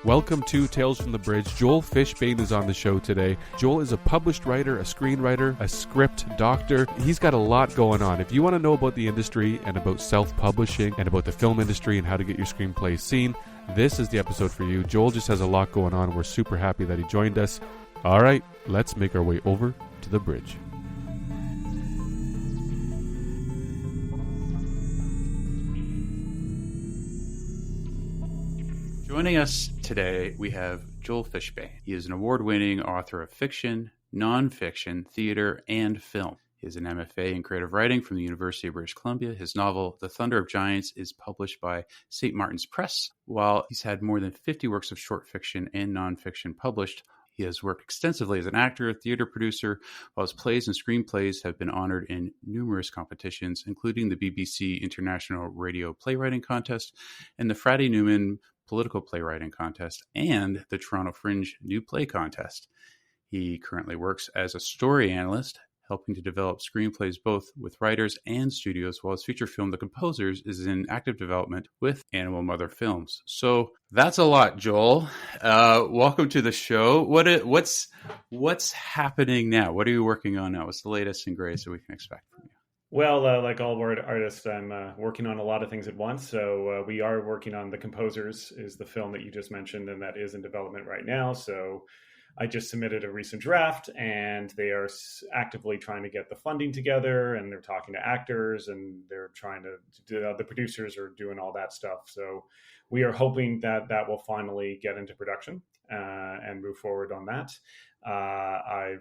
Welcome to Tales from the Bridge. Joel Fishbane is on the show today. Joel is a published writer, a screenwriter, a script doctor. He's got a lot going on. If you want to know about the industry and about self-publishing and about the film industry and how to get your screenplays seen, this is the episode for you. Joel just has a lot going on. We're super happy that he joined us. All right, let's make our way over to the bridge. Joining us today, we have Joel Fishbane. He is an award-winning author of fiction, nonfiction, theater, and film. He has an MFA in creative writing from the University of British Columbia. His novel, The Thunder of Giants, is published by St. Martin's Press. While he's had more than 50 works of short fiction and nonfiction published, he has worked extensively as an actor, theater producer, while his plays and screenplays have been honored in numerous competitions, including the BBC International Radio Playwriting Contest and the Friday Newman Political Playwriting Contest and the Toronto Fringe New Play Contest. He currently works as a story analyst, helping to develop screenplays both with writers and studios, while his feature film, The Composers, is in active development with Animal Mother Films. So that's a lot, Joel. Welcome to the show. What's happening now? What are you working on now? What's the latest and greatest that we can expect from you? Well, like all word artists, I'm working on a lot of things at once. So we are working on The Composers, is the film that you just mentioned, and that is in development right now. So I just submitted a recent draft, and they are actively trying to get the funding together, and they're talking to actors, and they're trying to do, the producers are doing all that stuff. So we are hoping that that will finally get into production and move forward on that. I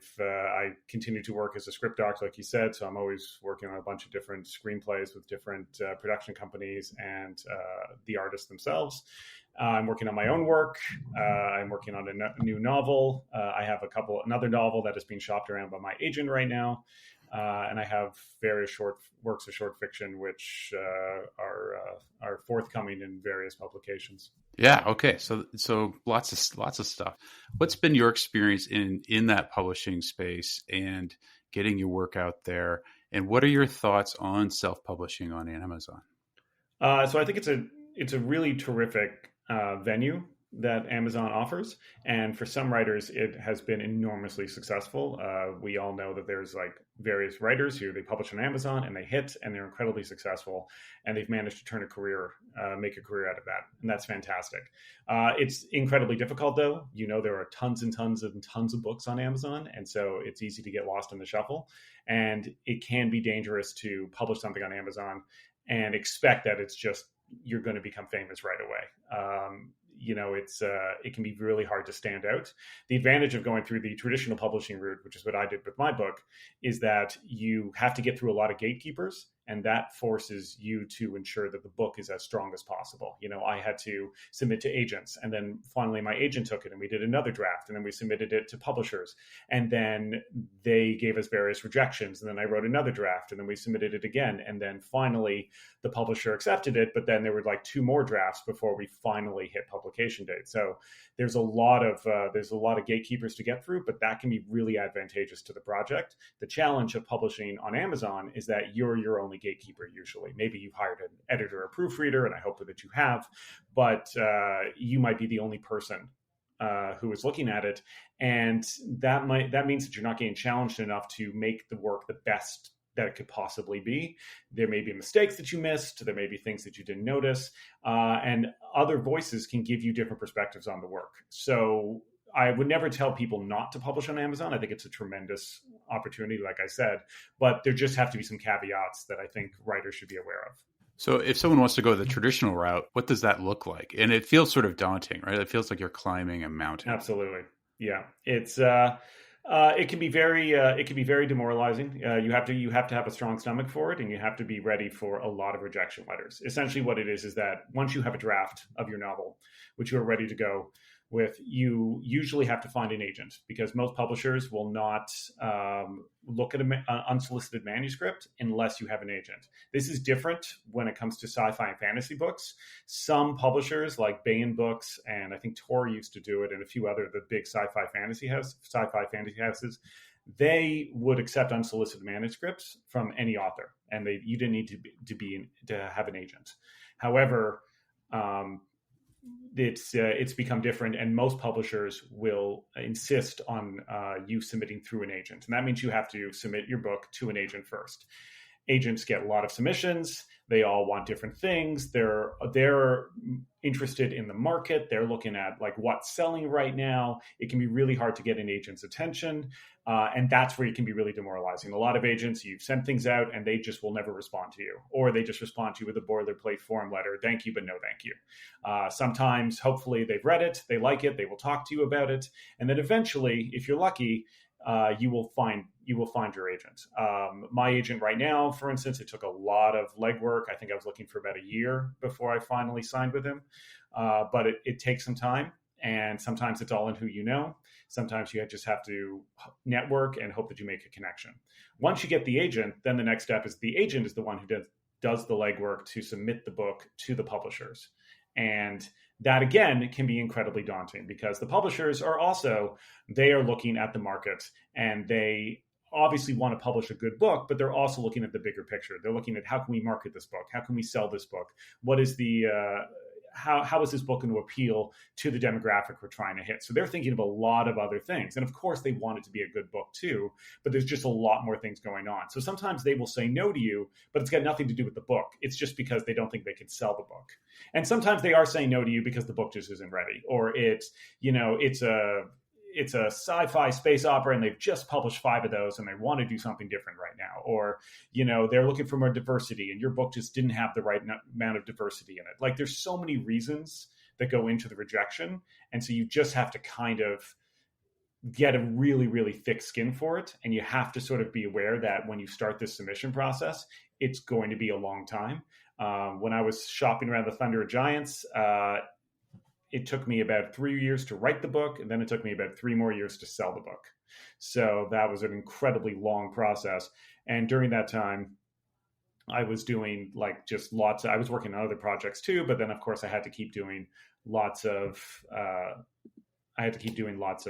continue to work as a script doc, like you said, so I'm always working on a bunch of different screenplays with different production companies and the artists themselves. I'm working on my own work. I'm working on a new novel. I have another novel that is being shopped around by my agent right now. And I have various works of short fiction, which are forthcoming in various publications. Yeah. Okay. So lots of stuff. What's been your experience in that publishing space and getting your work out there? And what are your thoughts on self-publishing on Amazon? So I think it's a really terrific venue that Amazon offers. And for some writers, it has been enormously successful. We all know that there's like various writers who they publish on Amazon and they hit and they're incredibly successful and they've managed to make a career out of that. And that's fantastic. It's incredibly difficult though. You know, there are tons and tons and tons of books on Amazon. And so it's easy to get lost in the shuffle, and it can be dangerous to publish something on Amazon and expect that you're going to become famous right away. It can be really hard to stand out. The advantage of going through the traditional publishing route, which is what I did with my book, is that you have to get through a lot of gatekeepers, and that forces you to ensure that the book is as strong as possible. You know, I had to submit to agents, and then finally my agent took it and we did another draft, and then we submitted it to publishers, and then they gave us various rejections, and then I wrote another draft, and then we submitted it again, and then finally the publisher accepted it, but then there were like 2 more drafts before we finally hit publication date. So there's a lot of gatekeepers to get through, but that can be really advantageous to the project. The challenge of publishing on Amazon is that you're your only gatekeeper usually. Maybe you've hired an editor or proofreader, and I hope that you have, but you might be the only person who is looking at it, and that means that you're not getting challenged enough to make the work the best that it could possibly be. There may be mistakes that you missed. There may be things that you didn't notice, and other voices can give you different perspectives on the work. So I would never tell people not to publish on Amazon. I think it's a tremendous opportunity, like I said, but there just have to be some caveats that I think writers should be aware of. So if someone wants to go the traditional route, what does that look like? And it feels sort of daunting, right? It feels like you're climbing a mountain. Absolutely. Yeah. It can be very demoralizing. You have to have a strong stomach for it, and you have to be ready for a lot of rejection letters. Essentially what it is that once you have a draft of your novel, which you are ready to go with, you usually have to find an agent, because most publishers will not look at an unsolicited manuscript unless you have an agent. This is different when it comes to sci-fi and fantasy books. Some publishers like Baen Books, and I think Tor used to do it, and a few other the big sci-fi fantasy houses, they would accept unsolicited manuscripts from any author, and you didn't need to have an agent. However, it's become different, and most publishers will insist on you submitting through an agent, and that means you have to submit your book to an agent first. Agents get a lot of submissions. They all want different things. They're interested in the market. They're looking at like what's selling right now. It can be really hard to get an agent's attention. And that's where it can be really demoralizing. A lot of agents, you've sent things out and they just will never respond to you, or they just respond to you with a boilerplate form letter. Thank you, but no thank you. Sometimes, hopefully they've read it, they like it, they will talk to you about it. And then eventually, if you're lucky, you will find your agent. My agent right now, for instance, it took a lot of legwork. I think I was looking for about a year before I finally signed with him. But it takes some time, and sometimes it's all in who you know. Sometimes you just have to network and hope that you make a connection. Once you get the agent, then the next step is the agent is the one who does the legwork to submit the book to the publishers. And that, again, can be incredibly daunting because the publishers are also, they are looking at the market, and they obviously want to publish a good book, but they're also looking at the bigger picture. They're looking at how can we market this book? How can we sell this book? What is the how is this book going to appeal to the demographic we're trying to hit? So they're thinking of a lot of other things. And of course, they want it to be a good book too, but there's just a lot more things going on. So sometimes they will say no to you, but it's got nothing to do with the book. It's just because they don't think they can sell the book. And sometimes they are saying no to you because the book just isn't ready, or it's a sci-fi space opera and they've just published 5 of those and they want to do something different right now. Or, they're looking for more diversity and your book just didn't have the right amount of diversity in it. Like, there's so many reasons that go into the rejection. And so you just have to kind of get a really, really thick skin for it. And you have to sort of be aware that when you start this submission process, it's going to be a long time. When I was shopping around the Thunder of Giants, it took me about 3 years to write the book, and then it took me about 3 more years to sell the book. So that was an incredibly long process. And during that time, I was doing I was working on other projects too, but then of course I had to keep doing lots of rewrites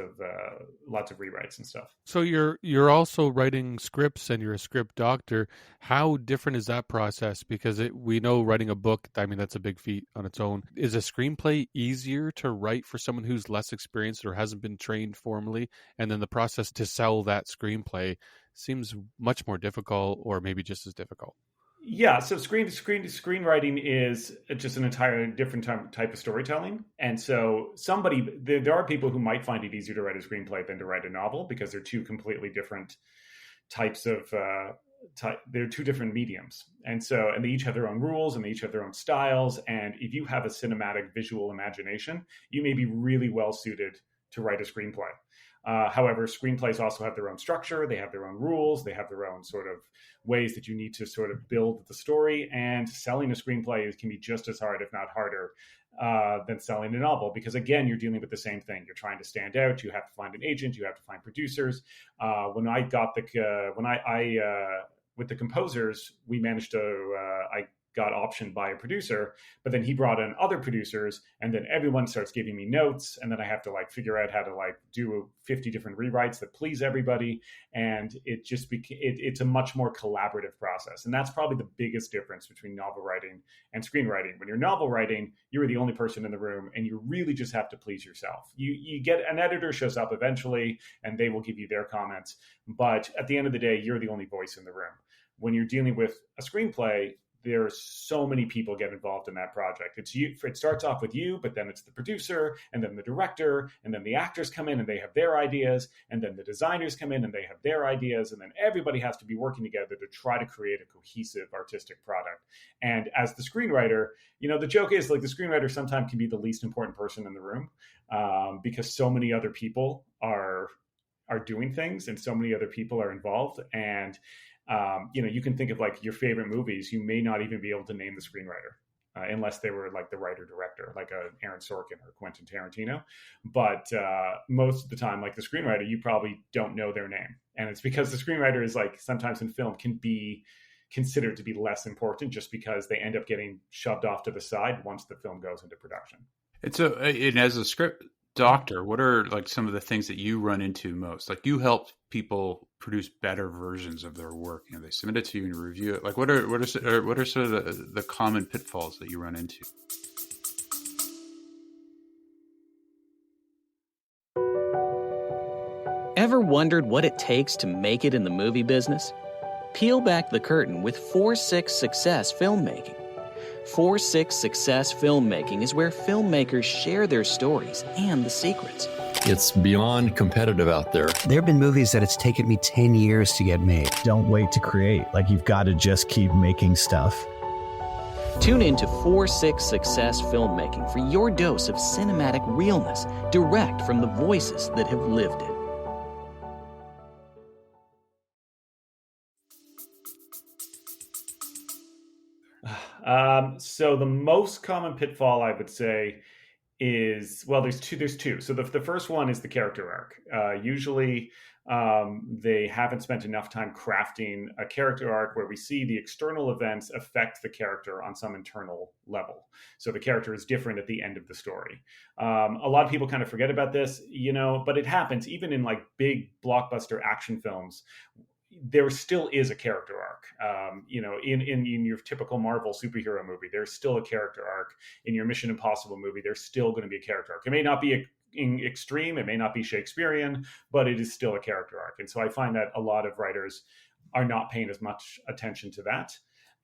and stuff. So you're also writing scripts, and you're a script doctor. How different is that process? Because we know writing a book, I mean, that's a big feat on its own. Is a screenplay easier to write for someone who's less experienced or hasn't been trained formally? And then the process to sell that screenplay seems much more difficult, or maybe just as difficult. Yeah, so screenwriting is just an entirely different type of storytelling. And so there are people who might find it easier to write a screenplay than to write a novel, because they're two completely different types of, they're two different mediums. And they each have their own rules and they each have their own styles. And if you have a cinematic visual imagination, you may be really well suited to write a screenplay. However, screenplays also have their own structure. They have their own rules. They have their own sort of ways that you need to sort of build the story. And selling a screenplay can be just as hard, if not harder, than selling a novel, because again, you're dealing with the same thing. You're trying to stand out. You have to find an agent. You have to find producers. With the composers, we managed to, I got optioned by a producer, but then he brought in other producers, and then everyone starts giving me notes, and then I have to figure out how to do 50 different rewrites that please everybody, and it just it's a much more collaborative process. And that's probably the biggest difference between novel writing and screenwriting. When you're novel writing, you're the only person in the room, and you really just have to please yourself. You get an editor shows up eventually, and they will give you their comments, but at the end of the day, you're the only voice in the room. When you're dealing with a screenplay, there's so many people get involved in that project. It's you. It starts off with you, but then it's the producer, and then the director, and then the actors come in and they have their ideas, and then the designers come in and they have their ideas, and then everybody has to be working together to try to create a cohesive artistic product. And as the screenwriter, the joke is the screenwriter sometimes can be the least important person in the room, because so many other people are doing things, and so many other people are involved. And you can think of your favorite movies. You may not even be able to name the screenwriter unless they were the writer-director, like Aaron Sorkin or Quentin Tarantino. But most of the time, the screenwriter, you probably don't know their name. And it's because the screenwriter is sometimes in film can be considered to be less important just because they end up getting shoved off to the side once the film goes into production. And as a script doctor, what are some of the things that you run into most? You help people produce better versions of their work. They submit it to you and you review it. What are sort of the common pitfalls that you run into? Ever wondered what it takes to make it in the movie business? Peel back the curtain with 4-6 Success Filmmaking. 4-6 Success Filmmaking is where filmmakers share their stories and the secrets. It's beyond competitive out there. There have been movies that it's taken me 10 years to get made. Don't wait to create. Like, you've got to just keep making stuff. Tune in to 4-6 Success Filmmaking for your dose of cinematic realness, direct from the voices that have lived it. So the most common pitfall, I would say, is, well, there's two. So the first one is the character arc. Usually they haven't spent enough time crafting a character arc where we see the external events affect the character on some internal level. So the character is different at the end of the story. A lot of people kind of forget about this, but it happens even in like big blockbuster action films. There still is a character arc. In your typical Marvel superhero movie, there's still a character arc. In your Mission Impossible movie, there's still going to be a character arc. It may not be extreme, it may not be Shakespearean, but it is still a character arc. And so I find that a lot of writers are not paying as much attention to that.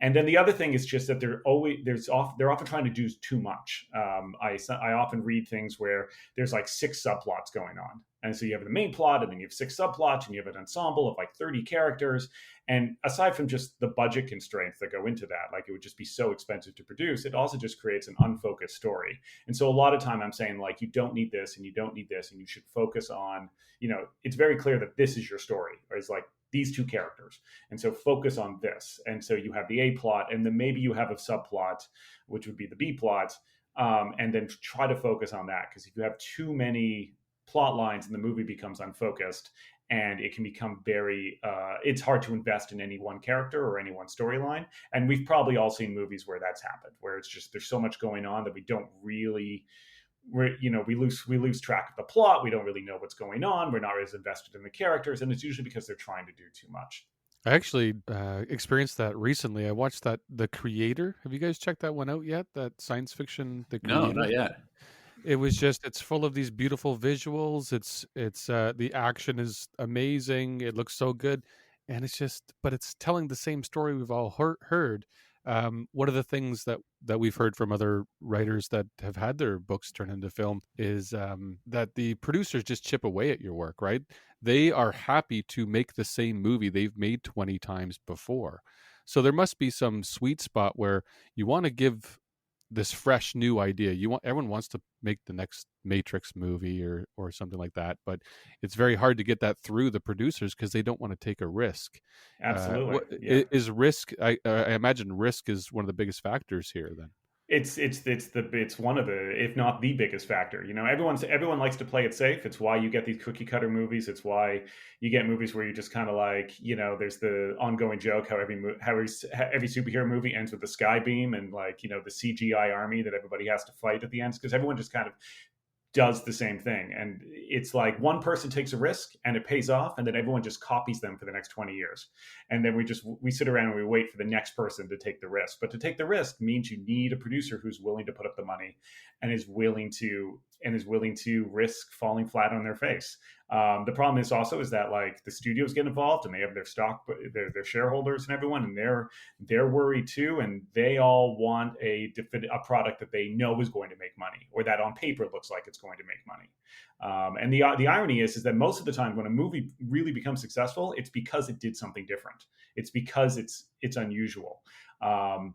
And then the other thing is just that they're often trying to do too much. I often read things where there's like 6 subplots going on. And so you have the main plot, and then you have 6 subplots, and you have an ensemble of like 30 characters. And aside from just the budget constraints that go into that, like it would just be so expensive to produce, it also just creates an unfocused story. And so a lot of time I'm saying, like, you don't need this, and you don't need this, and you should focus on, it's very clear that this is your story, or it's like these 2 characters. And so focus on this. And so you have the A plot, and then maybe you have a subplot, which would be the B plot, and then try to focus on that. Because if you have too many plot lines and the movie becomes unfocused, and it can become very, it's hard to invest in any one character or any one storyline. And we've probably all seen movies where that's happened, where it's just, there's so much going on that we don't really, we lose track of the plot. We don't really know what's going on. We're not as invested in the characters. And it's usually because they're trying to do too much. I actually experienced that recently. I watched The Creator. Have you guys checked that one out yet? That science fiction, The Creator? No, not yet. It's full of these beautiful visuals. It's the action is amazing. It looks so good. And but it's telling the same story we've all heard. One of the things that we've heard from other writers that have had their books turned into film is that the producers just chip away at your work, right? They are happy to make the same movie they've made 20 times before. So there must be some sweet spot where you want to give this fresh new idea. Everyone wants to make the next Matrix movie or something like that, but it's very hard to get that through the producers because they don't want to take a risk. Absolutely. Yeah. Is risk? I imagine risk is one of the biggest factors here. Then it's one of the, if not the biggest factor. Everyone likes to play it safe. It's why you get these cookie cutter movies. It's why you get movies where you just kind of like, there's the ongoing joke how every superhero movie ends with the sky beam and like, the CGI army that everybody has to fight at the end, because everyone just kind of does the same thing. And it's like one person takes a risk and it pays off, and then everyone just copies them for the next 20 years. And then we sit around and we wait for the next person to take the risk. But to take the risk means you need a producer who's willing to put up the money and is willing to risk falling flat on their face. The problem is that like the studios get involved and they have their stock, their shareholders and everyone, and they're worried too, and they all want a product that they know is going to make money, or that on paper looks like it's going to make money. And the irony is that most of the time when a movie really becomes successful, it's because it did something different. It's because it's unusual. So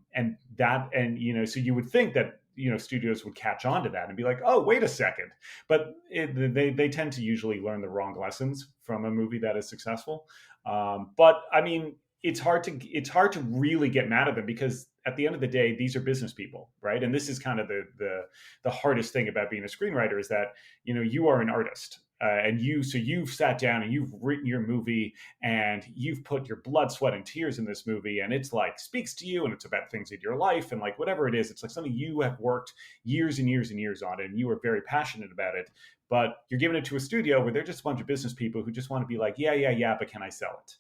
you would think that studios would catch on to that and be like, oh, wait a second. But they tend to usually learn the wrong lessons from a movie that is successful. But I mean, it's hard to really get mad at them, because at the end of the day, these are business people, right? And this is kind of the hardest thing about being a screenwriter, is that, you are an artist. And you've sat down and you've written your movie and you've put your blood, sweat, and tears in this movie, and it's like speaks to you, and it's about things in your life, and like whatever it is, it's like something you have worked years and years and years on, and you are very passionate about it. But you're giving it to a studio where they're just a bunch of business people who just want to be like, yeah, but can I sell it?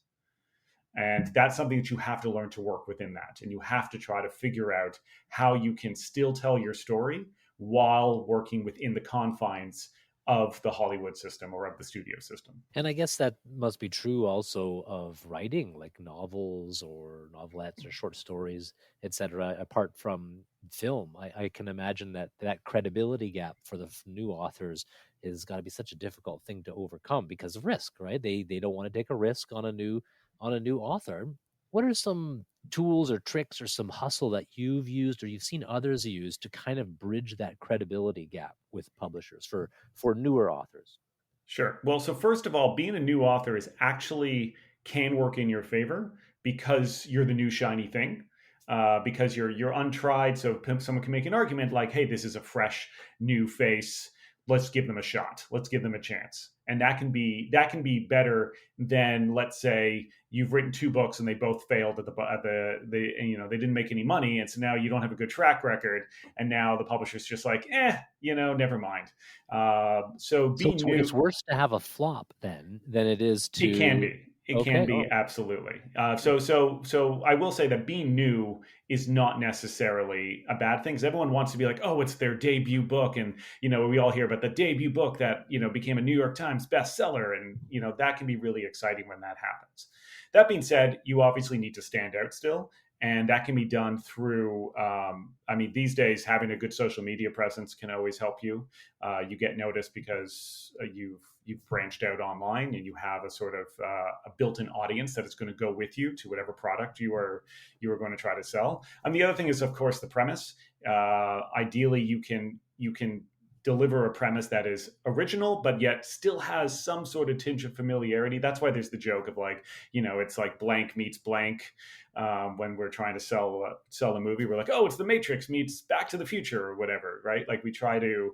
And that's something that you have to learn to work within that, and you have to try to figure out how you can still tell your story while working within the confines of the Hollywood system or of the studio system. And I guess that must be true also of writing, like novels or novelettes or short stories, etc. Apart from film, I can imagine that credibility gap for the new authors is got to be such a difficult thing to overcome because of risk, right? They don't want to take a risk on a new author. What are some tools or tricks or some hustle that you've used or you've seen others use to kind of bridge that credibility gap with publishers for newer authors? Sure. Well, so first of all, being a new author is actually can work in your favor because you're the new shiny thing. Because you're untried, so someone can make an argument like, "Hey, this is a fresh new face. Let's give them a shot. Let's give them a chance." And that can be better than, let's say, you've written 2 books and they both failed at the they didn't make any money, and so now you don't have a good track record, and now the publisher's just like, never mind. So being new, it's worse to have a flop then than it is to. It can be. It can be, absolutely. So I will say that being new is not necessarily a bad thing, because everyone wants to be like, oh, it's their debut book, and we all hear about the debut book that became a New York Times bestseller, and that can be really exciting when that happens. That being said, you obviously need to stand out still, and that can be done through. These days, having a good social media presence can always help you. You get noticed because you've branched out online, and you have a sort of a built-in audience that is going to go with you to whatever product you are going to try to sell. And the other thing is, of course, the premise. Ideally, you can deliver a premise that is original, but yet still has some sort of tinge of familiarity. That's why there's the joke of it's like blank meets blank. When we're trying to sell the movie, we're like, oh, it's The Matrix meets Back to the Future or whatever, right? Like we try to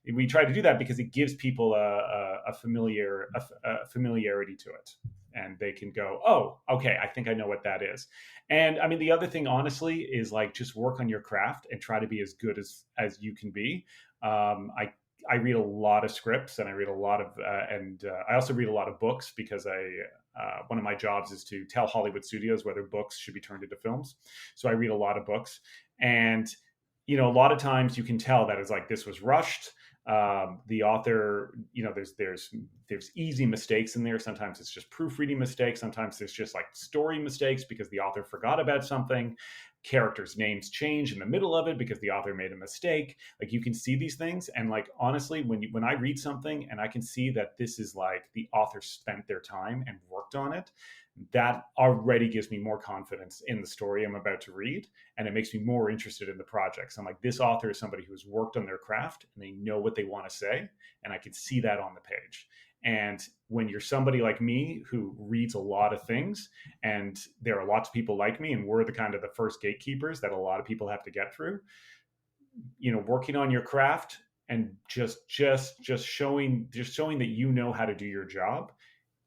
do that because it gives people a familiarity to it, and they can go, oh, okay, I think I know what that is. And the other thing, honestly, is like just work on your craft and try to be as good as you can be. I read a lot of scripts, and I read a lot of, I also read a lot of books because one of my jobs is to tell Hollywood studios whether books should be turned into films. So I read a lot of books, and a lot of times you can tell that it's like this was rushed. The author, there's easy mistakes in there. Sometimes it's just proofreading mistakes. Sometimes there's just like story mistakes because the author forgot about something. Characters' names change in the middle of it because the author made a mistake. Like you can see these things, and like honestly, when I read something and I can see that this is like the author spent their time and worked on it, that already gives me more confidence in the story I'm about to read, and it makes me more interested in the project. So I'm like, this author is somebody who has worked on their craft and they know what they want to say, and I can see that on the page. And when you're somebody like me who reads a lot of things, and there are lots of people like me, and we're the kind of the first gatekeepers that a lot of people have to get through, working on your craft and just showing that you know how to do your job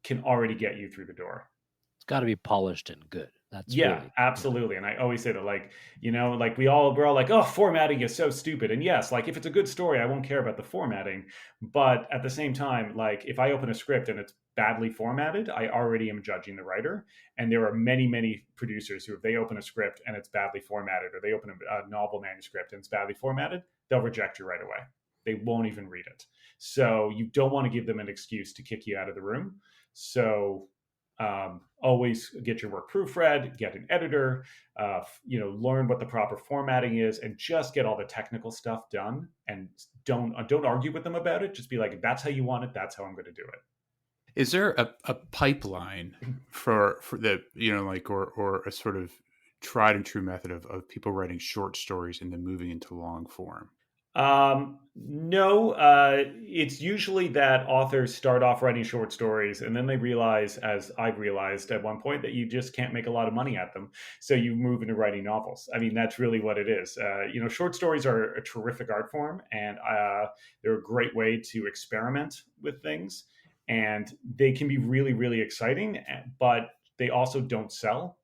can already get you through the door. It's got to be polished and good. That's really, absolutely. And I always say that, we're all like, oh, formatting is so stupid. And yes, like if it's a good story, I won't care about the formatting. But at the same time, like if I open a script and it's badly formatted, I already am judging the writer. And there are many, many producers who, if they open a script and it's badly formatted, or they open a novel manuscript and it's badly formatted, they'll reject you right away. They won't even read it. So you don't want to give them an excuse to kick you out of the room. So always get your work proofread, get an editor, learn what the proper formatting is, and just get all the technical stuff done. And don't argue with them about it. Just be like, that's how you want it. That's how I'm going to do it. Is there a pipeline for the, or a sort of tried and true method of people writing short stories and then moving into long form? No, it's usually that authors start off writing short stories and then they realize, as I've realized at one point, that you just can't make a lot of money at them. So you move into writing novels. That's really what it is. Short stories are a terrific art form, and they're a great way to experiment with things, and they can be really, really exciting, but they also don't sell.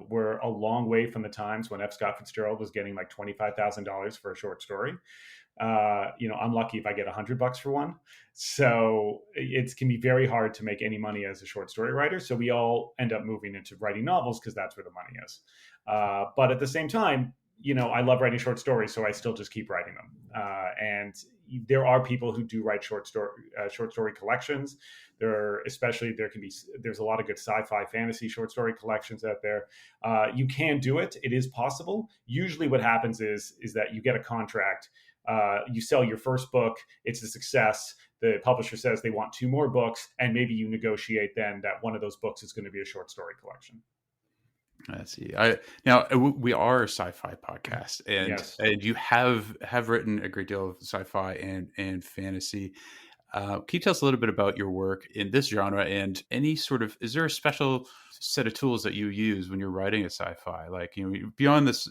We're a long way from the times when F. Scott Fitzgerald was getting like $25,000 for a short story. I'm lucky if I get $100 for one. So it can be very hard to make any money as a short story writer. So we all end up moving into writing novels because that's where the money is. But at the same time, I love writing short stories, so I still just keep writing them. And there are people who do write short story collections. There's a lot of good sci-fi fantasy short story collections out there. You can do it. It is possible. Usually what happens is that you get a contract, you sell your first book, it's a success. The publisher says they want 2 more books, and maybe you negotiate then that one of those books is going to be a short story collection. I see. We are a sci-fi podcast, and Yes. and you have written a great deal of sci-fi and fantasy. Can you tell us a little bit about your work in this genre, and is there a special set of tools that you use when you're writing a sci-fi? Like, beyond this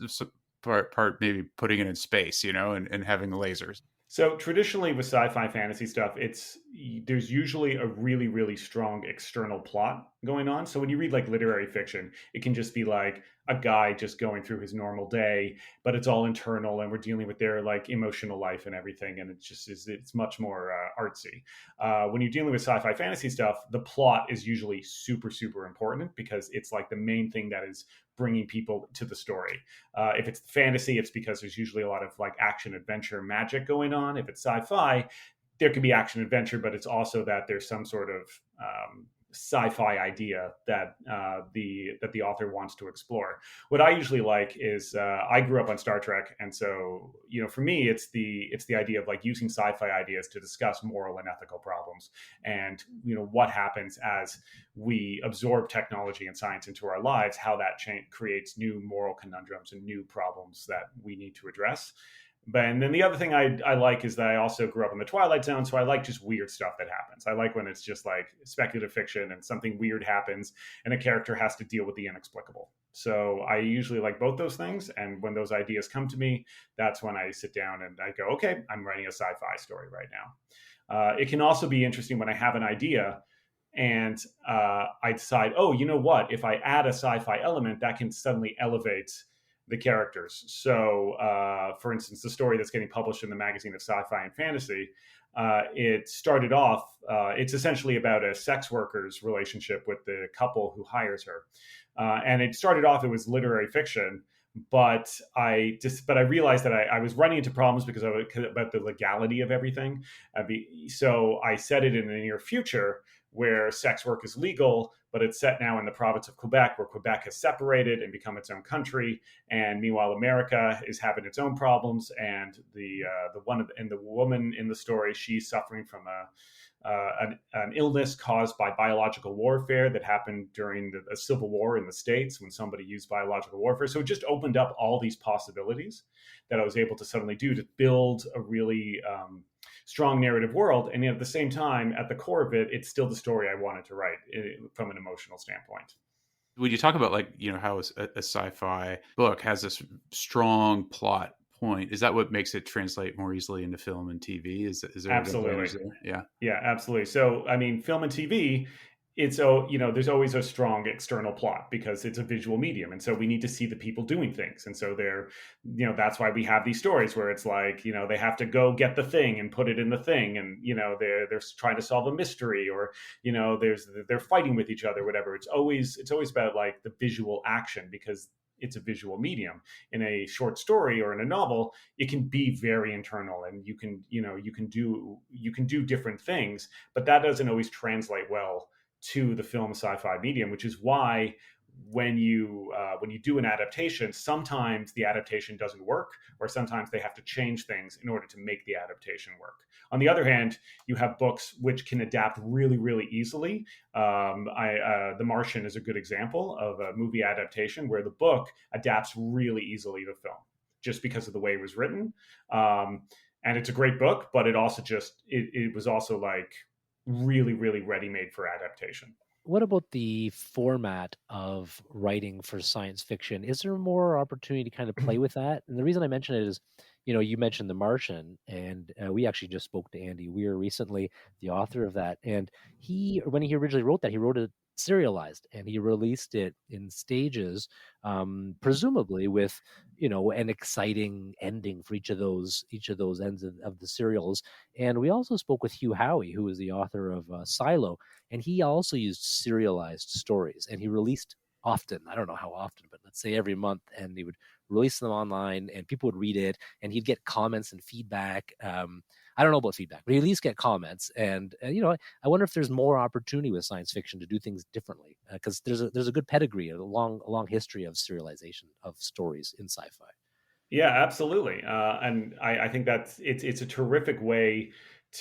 part maybe putting it in space, and having lasers. So traditionally with sci-fi fantasy stuff, there's usually a really, really strong external plot going on. So when you read like literary fiction, it can just be like a guy just going through his normal day, but it's all internal, and we're dealing with their like emotional life and everything, and it's much more artsy. When you're dealing with sci-fi fantasy stuff, the plot is usually super, super important because it's like the main thing that is bringing people to the story. If it's fantasy, it's because there's usually a lot of like action, adventure, magic going on. If it's sci-fi, there can be action, adventure, but it's also that there's some sort of sci-fi idea that the author wants to explore. What I usually like is I grew up on Star Trek, and so for me it's the idea of like using sci-fi ideas to discuss moral and ethical problems, and what happens as we absorb technology and science into our lives, how that creates new moral conundrums and new problems that we need to address. And then the other thing I like is that I also grew up in the Twilight Zone, so I like just weird stuff that happens. I like when it's just like speculative fiction and something weird happens and a character has to deal with the inexplicable. So I usually like both those things, and when those ideas come to me, that's when I sit down and I go, okay, I'm writing a sci-fi story right now. It can also be interesting when I have an idea and I decide, oh, you know what? If I add a sci-fi element, that can suddenly elevate the characters. So, for instance, the story that's getting published in the magazine of sci-fi and fantasy, it started off, it's essentially about a sex worker's relationship with the couple who hires her. And it started off, it was literary fiction, but I realized that I was running into problems because about the legality of everything. So I set it in the near future where sex work is legal, but it's set now in the province of Quebec, where Quebec has separated and become its own country. And meanwhile, America is having its own problems. And the woman in the story, she's suffering from an illness caused by biological warfare that happened during a civil war in the States when somebody used biological warfare. So it just opened up all these possibilities that I was able to suddenly do to build a really strong narrative world. And at the same time, at the core of it, it's still the story I wanted to write from an emotional standpoint. When you talk about how a sci-fi book has this strong plot point, is that what makes it translate more easily into film and TV? Is there absolutely there? Yeah, absolutely. So I mean, film and TV, there's always a strong external plot because it's a visual medium, and so we need to see the people doing things, and so that's why we have these stories where it's like they have to go get the thing and put it in the thing, and they're trying to solve a mystery, or they're fighting with each other, whatever. It's always about like the visual action because it's a visual medium. In a short story or in a novel, it can be very internal, and you can do different things, but that doesn't always translate well to the film sci-fi medium, which is why when you do an adaptation, sometimes the adaptation doesn't work, or sometimes they have to change things in order to make the adaptation work. On the other hand, you have books which can adapt really, really easily. The Martian is a good example of a movie adaptation where the book adapts really easily to film, just because of the way it was written. And it's a great book, but it also it was also like really, really ready-made for adaptation. What about the format of writing for science fiction? Is there more opportunity to kind of play with that? And the reason I mention it is, you mentioned The Martian, and we actually just spoke to Andy Weir recently, the author of that. And when he originally wrote that, he wrote it serialized, and he released it in stages, presumably with an exciting ending for each of those ends of the serials. And we also spoke with Hugh Howey, who is the author of Silo, and he also used serialized stories, and he released often. I don't know how often, but let's say every month, and he would release them online, and people would read it, and he'd get comments and feedback. I don't know about feedback, but he'd at least get comments. And I wonder if there's more opportunity with science fiction to do things differently, because there's a good pedigree, a long history of serialization of stories in sci-fi. Yeah, absolutely. And I think that's it's a terrific way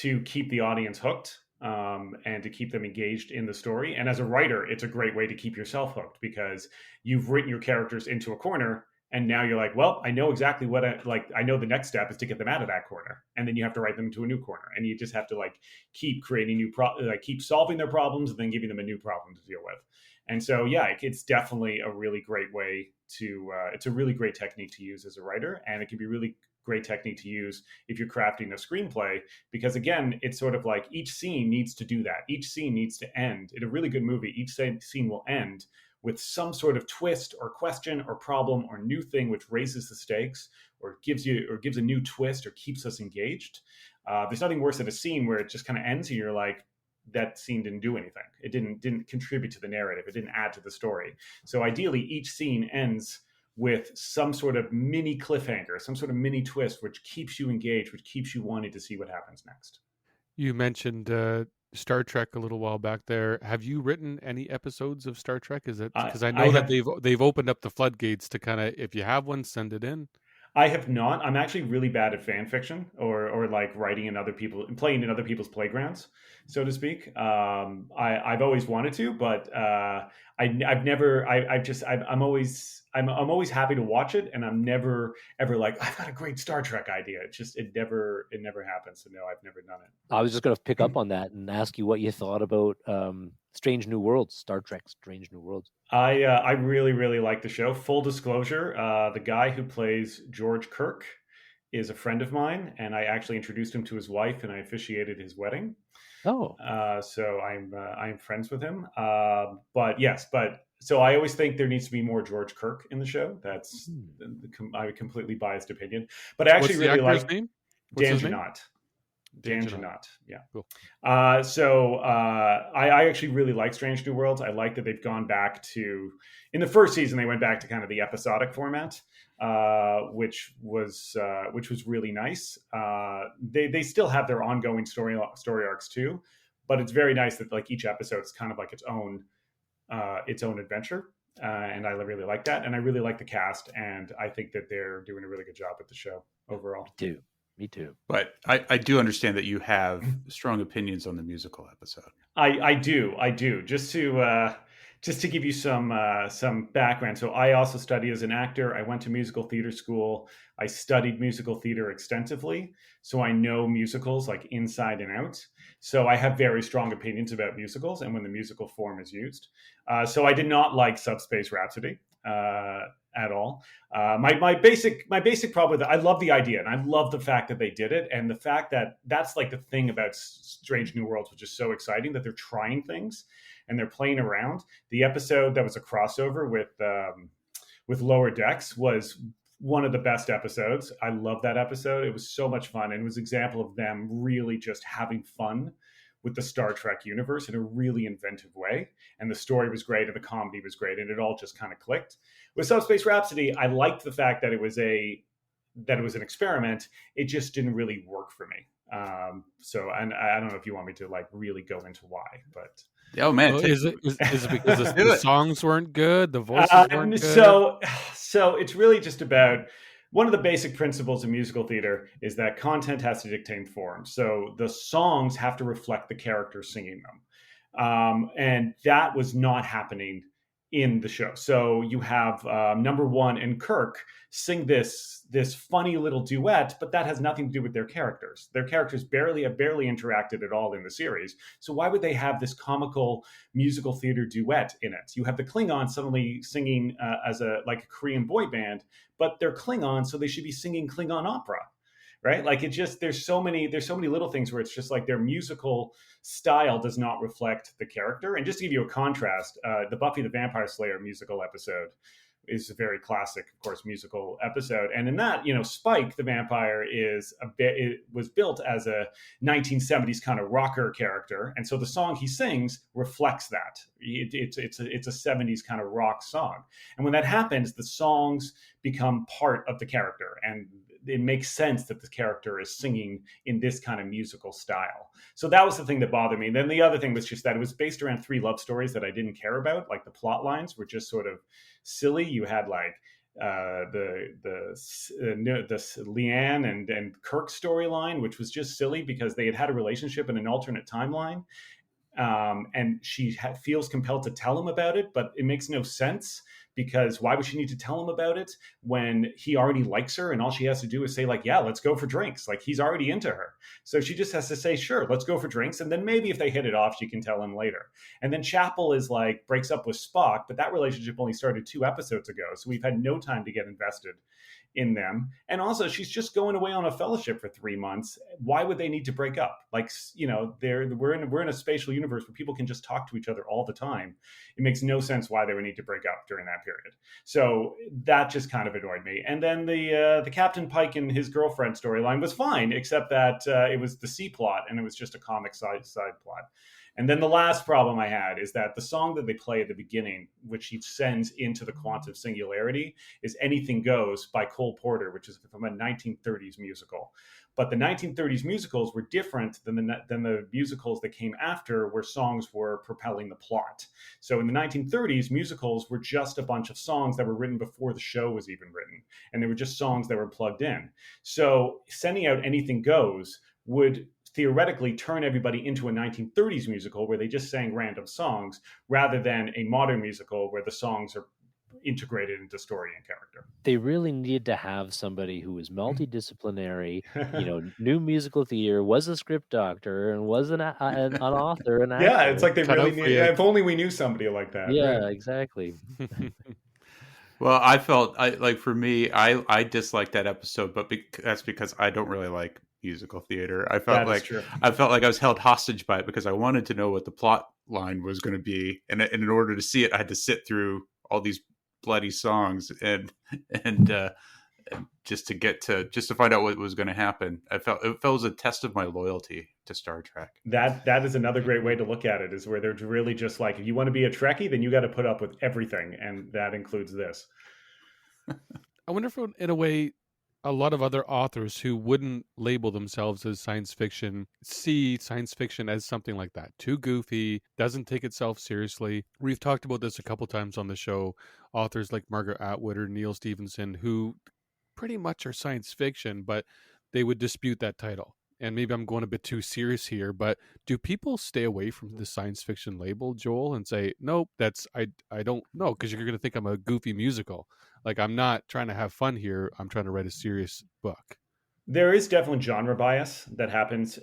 to keep the audience hooked, and to keep them engaged in the story. And as a writer, it's a great way to keep yourself hooked because you've written your characters into a corner, and now you're like, well, I know exactly what I know the next step is to get them out of that corner, and then you have to write them into a new corner, and you just have to like keep creating keep solving their problems, and then giving them a new problem to deal with. And so, yeah, it's definitely a really great way to. It's a really great technique to use as a writer, and it can be really great technique to use if you're crafting a screenplay, because again, it's sort of like each scene needs to do that. Each scene needs to end. In a really good movie, each scene will end with some sort of twist or question or problem or new thing which raises the stakes or gives a new twist or keeps us engaged. There's nothing worse than a scene where it just kind of ends and you're like, that scene didn't do anything. It didn't contribute to the narrative. It didn't add to the story. So ideally, each scene ends with some sort of mini cliffhanger, some sort of mini twist, which keeps you engaged, which keeps you wanting to see what happens next. You mentioned Star Trek a little while back there. Have you written any episodes of Star Trek? Is it because I know that they've opened up the floodgates to kind of, if you have one, send it in. I have not. I'm actually really bad at fan fiction or like writing in other people, playing in other people's playgrounds, so to speak. I've always wanted to, but I've never. I'm always happy to watch it, and I'm never ever like, I've got a great Star Trek idea. It never happens. So no, I've never done it. I was just going to pick up on that and ask you what you thought about Strange New Worlds, Star Trek Strange New Worlds. I really, really like the show. Full disclosure, the guy who plays George Kirk is a friend of mine, and I actually introduced him to his wife, and I officiated his wedding. Oh, so I'm friends with him. So I always think there needs to be more George Kirk in the show. That's a completely biased opinion, but I actually really like Dan Jeannotte. Dan Jeannotte, yeah. Cool. I actually really like Strange New Worlds. I like that they've gone back to, in the first season, they went back to kind of the episodic format, which was really nice. They still have their ongoing story arcs too, but it's very nice that like each episode is kind of like its own adventure. And I really like that, and I really like the cast, and I think that they're doing a really good job with the show overall. Me too. But I do understand that you have strong opinions on the musical episode. I do. Just to give you some background. So I also study as an actor. I went to musical theater school. I studied musical theater extensively. So I know musicals like inside and out. So I have very strong opinions about musicals and when the musical form is used. So I did not like Subspace Rhapsody at all. My basic problem with it, I love the idea and I love the fact that they did it, and the fact that that's like the thing about Strange New Worlds, which is so exciting, that they're trying things and they're playing around. The episode that was a crossover with Lower Decks was one of the best episodes. I love that episode. It was so much fun, and it was an example of them really just having fun with the Star Trek universe in a really inventive way. And the story was great and the comedy was great, and it all just kind of clicked. With Subspace Rhapsody, I liked the fact that it was an experiment. It just didn't really work for me. And I don't know if you want me to like really go into why, but oh man, is it because the songs weren't good, the voices weren't good? So it's really just about, one of the basic principles of musical theater is that content has to dictate form. So the songs have to reflect the characters singing them. And that was not happening in the show. So you have number one and Kirk sing this funny little duet, but that has nothing to do with their characters. Their characters barely interacted at all in the series. So why would they have this comical musical theater duet in it? You have the Klingons suddenly singing as a Korean boy band, but they're Klingons, so they should be singing Klingon opera. Right? Like there's so many little things where it's just like their musical style does not reflect the character. And just to give you a contrast, the Buffy the Vampire Slayer musical episode, is a very classic, of course, musical episode. And in that, Spike the vampire it was built as a 1970s kind of rocker character, and so the song he sings reflects that. It's a 70s kind of rock song, and when that happens, the songs become part of the character, and it makes sense that the character is singing in this kind of musical style. So that was the thing that bothered me. And then the other thing was just that it was based around 3 love stories that I didn't care about. Like the plot lines were just sort of silly. You had like the Leanne and Kirk storyline, which was just silly because they had a relationship in an alternate timeline. And she feels compelled to tell him about it, but it makes no sense, because why would she need to tell him about it when he already likes her and all she has to do is say, like, yeah, let's go for drinks. Like, he's already into her. So she just has to say, sure, let's go for drinks. And then maybe if they hit it off, she can tell him later. And then Chapel is like, breaks up with Spock, but that relationship only started 2 episodes ago. So we've had no time to get invested in them. And also, she's just going away on a fellowship for 3 months. Why would they need to break up? Like, we're in a spatial universe where people can just talk to each other all the time. It makes no sense why they would need to break up during that period. So that just kind of annoyed me. And then the Captain Pike and his girlfriend storyline was fine, except that it was the C plot, and it was just a comic side plot. And then the last problem I had is that the song that they play at the beginning, which he sends into the quantum singularity, is Anything Goes by Cole Porter, which is from a 1930s musical. But the 1930s musicals were different than the musicals that came after, where songs were propelling the plot. So in the 1930s, musicals were just a bunch of songs that were written before the show was even written. And they were just songs that were plugged in. So sending out Anything Goes would theoretically turn everybody into a 1930s musical where they just sang random songs, rather than a modern musical where the songs are integrated into story and character. They really need to have somebody who is multidisciplinary, knew musical theater, was a script doctor, and was an author, an actor. Yeah, it's like they Cut really out for need. you. If only we knew somebody like that. Yeah, right? exactly. Well, I disliked that episode, but that's because I don't really like musical theater. I felt like I was held hostage by it because I wanted to know what the plot line was going to be, and in order to see it, I had to sit through all these bloody songs and just to find out what was going to happen. It felt it was a test of my loyalty to Star Trek. That is another great way to look at it, is where they're really just like, if you want to be a Trekkie, then you got to put up with everything, and that includes this. I wonder if, in a way, a lot of other authors who wouldn't label themselves as science fiction see science fiction as something like that. Too goofy, doesn't take itself seriously. We've talked about this a couple times on the show. Authors like Margaret Atwood or Neil Stephenson, who pretty much are science fiction, but they would dispute that title. And maybe I'm going a bit too serious here, but do people stay away from the science fiction label, Joel, and say, nope, I don't know, because you're going to think I'm a goofy musical. Like, I'm not trying to have fun here. I'm trying to write a serious book. There is definitely genre bias that happens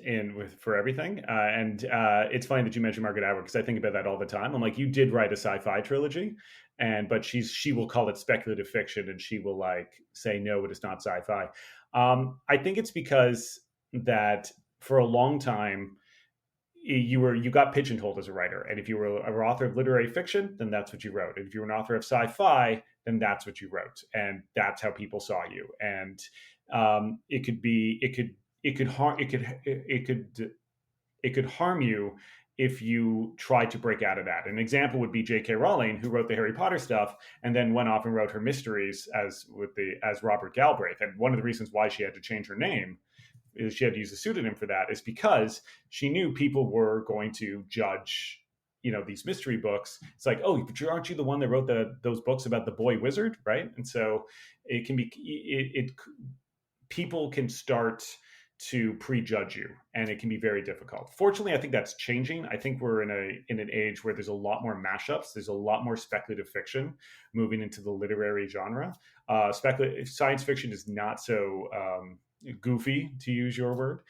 for everything. And it's funny that you mentioned Margaret Atwood, because I think about that all the time. I'm like, you did write a sci-fi trilogy, but she will call it speculative fiction, and she will like say, no, it is not sci-fi. I think it's because that for a long time, you got pigeonholed as a writer. And if you were an author of literary fiction, then that's what you wrote. And if you were an author of sci-fi, then that's what you wrote. And that's how people saw you. And it could harm you if you tried to break out of that. An example would be J.K. Rowling, who wrote the Harry Potter stuff and then went off and wrote her mysteries as Robert Galbraith. And one of the reasons why she had to change her name, she had to use a pseudonym for that, is because she knew people were going to judge, these mystery books. It's like, oh, but aren't you the one that wrote those books about the boy wizard, right? And so it can be, people can start to prejudge you, and it can be very difficult. Fortunately, I think that's changing. I think we're in an age where there's a lot more mashups. There's a lot more speculative fiction moving into the literary genre. Science fiction is not so goofy, to use your word.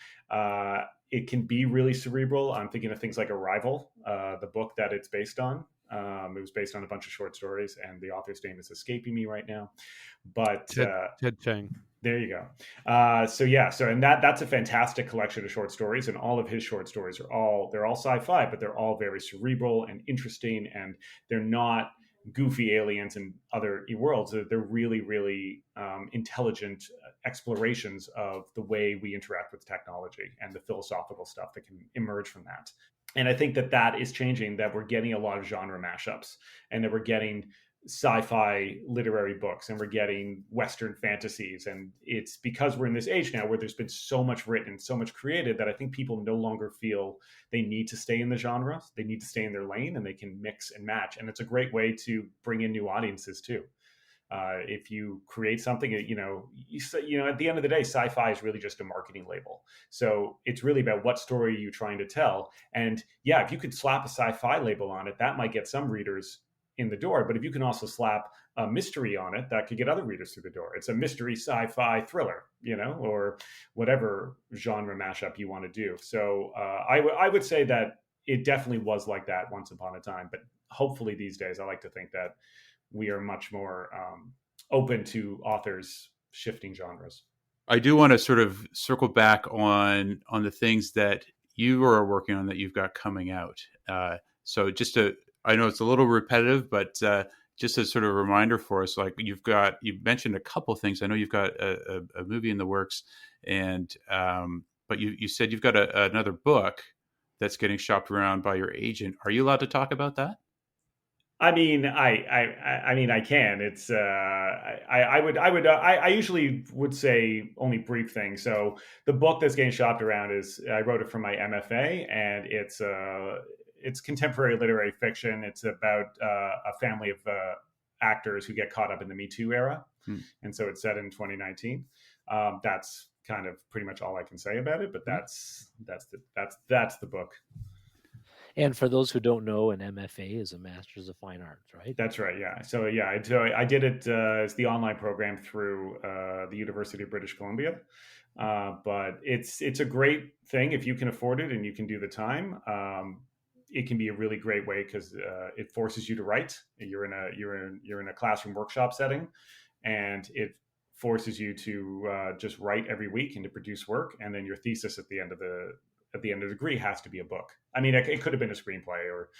It can be really cerebral. I'm thinking of things like Arrival, the book that it's based on. It was based on a bunch of short stories, and the author's name is escaping me right now. But Ted Chiang. There you go. And that's a fantastic collection of short stories, and all of his short stories they're all sci-fi, but they're all very cerebral and interesting, and they're not goofy aliens and other worlds. They're really, really intelligent explorations of the way we interact with technology and the philosophical stuff that can emerge from that. And I think that is changing, that we're getting a lot of genre mashups, and that we're getting sci-fi literary books, and we're getting Western fantasies. And it's because we're in this age now where there's been so much written, so much created, that I think people no longer feel they need to stay in the genre. They need to stay in their lane, and they can mix and match. And it's a great way to bring in new audiences too. If you create something, at the end of the day, sci-fi is really just a marketing label. So it's really about what story are you trying to tell. And yeah, if you could slap a sci-fi label on it, that might get some readers in the door. But if you can also slap a mystery on it, that could get other readers through the door. It's a mystery sci-fi thriller, or whatever genre mashup you want to do. So I would say that it definitely was like that once upon a time. But hopefully these days, I like to think that we are much more open to authors shifting genres. I do want to sort of circle back on the things that you are working on that you've got coming out. So I know it's a little repetitive, but just a sort of reminder for us, like you've mentioned a couple things. I know you've got a movie in the works, and but you said you've got another book that's getting shopped around by your agent. Are you allowed to talk about that? I mean, I can. It's I usually would say only brief things. So the book that's getting shopped around I wrote it for my MFA, and it's contemporary literary fiction. It's about a family of actors who get caught up in the Me Too era, and so it's set in 2019. That's kind of pretty much all I can say about it. But that's the book. And for those who don't know, an MFA is a Master's of Fine Arts, right? That's right. Yeah. So I did it as the online program through the University of British Columbia. But it's a great thing if you can afford it and you can do the time. It can be a really great way because it forces you to write. You're in a classroom workshop setting, and it forces you to just write every week and to produce work, and then your thesis at the end of the degree has to be a book. I mean, it could have been a screenplay or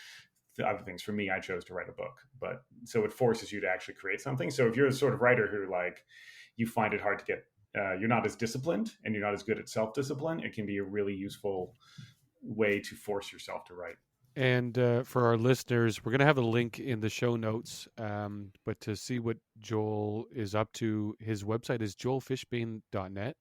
other things. For me, I chose to write a book, but so it forces you to actually create something. So if you're the sort of writer who you find it hard to get, you're not as disciplined and you're not as good at self-discipline, it can be a really useful way to force yourself to write. And for our listeners, we're going to have a link in the show notes. But to see what Joel is up to, his website is joelfishbane.net.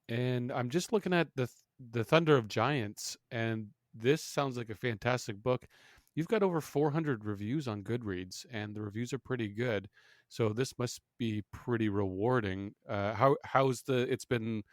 And I'm just looking at the Thunder of Giants, and this sounds like a fantastic book. You've got over 400 reviews on Goodreads, and the reviews are pretty good. So this must be pretty rewarding. It's been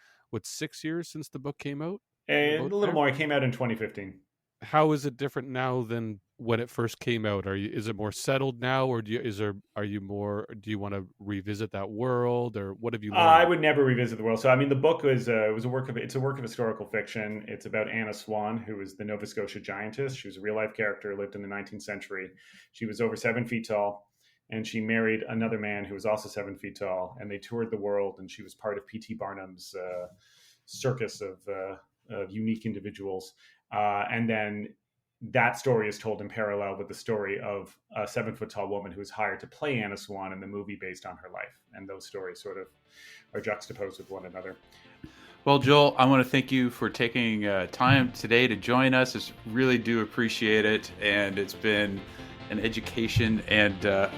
6 years since the book came out? A little more. It came out in 2015. How is it different now than when it first came out? Is it more settled now, or do you want to revisit that world, or what have you learned? I would never revisit the world. So I mean, the book was it's a work of historical fiction. It's about Anna Swan, who was the Nova Scotia giantess. She was a real life character, lived in the 19th century. She was over 7 feet tall, and she married another man who was also 7 feet tall, and they toured the world. And she was part of P.T. Barnum's circus of unique individuals. And then that story is told in parallel with the story of a 7 foot tall woman who was hired to play Anna Swan in the movie based on her life. And those stories sort of are juxtaposed with one another. Well, Joel, I want to thank you for taking time today to join us. I really do appreciate it. And it's been an education and a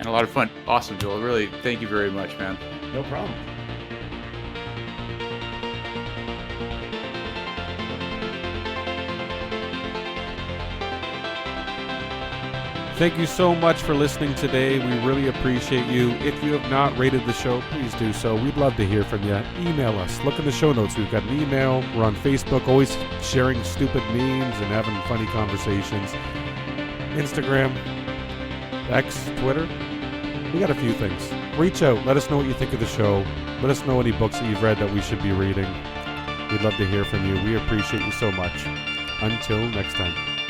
lot of fun. Awesome, Joel. Really, thank you very much, man. No problem. Thank you so much for listening today. We really appreciate you. If you have not rated the show, please do so. We'd love to hear from you. Email us. Look in the show notes. We've got an email. We're on Facebook, always sharing stupid memes and having funny conversations. Instagram, X, Twitter. We got a few things. Reach out. Let us know what you think of the show. Let us know any books that you've read that we should be reading. We'd love to hear from you. We appreciate you so much. Until next time.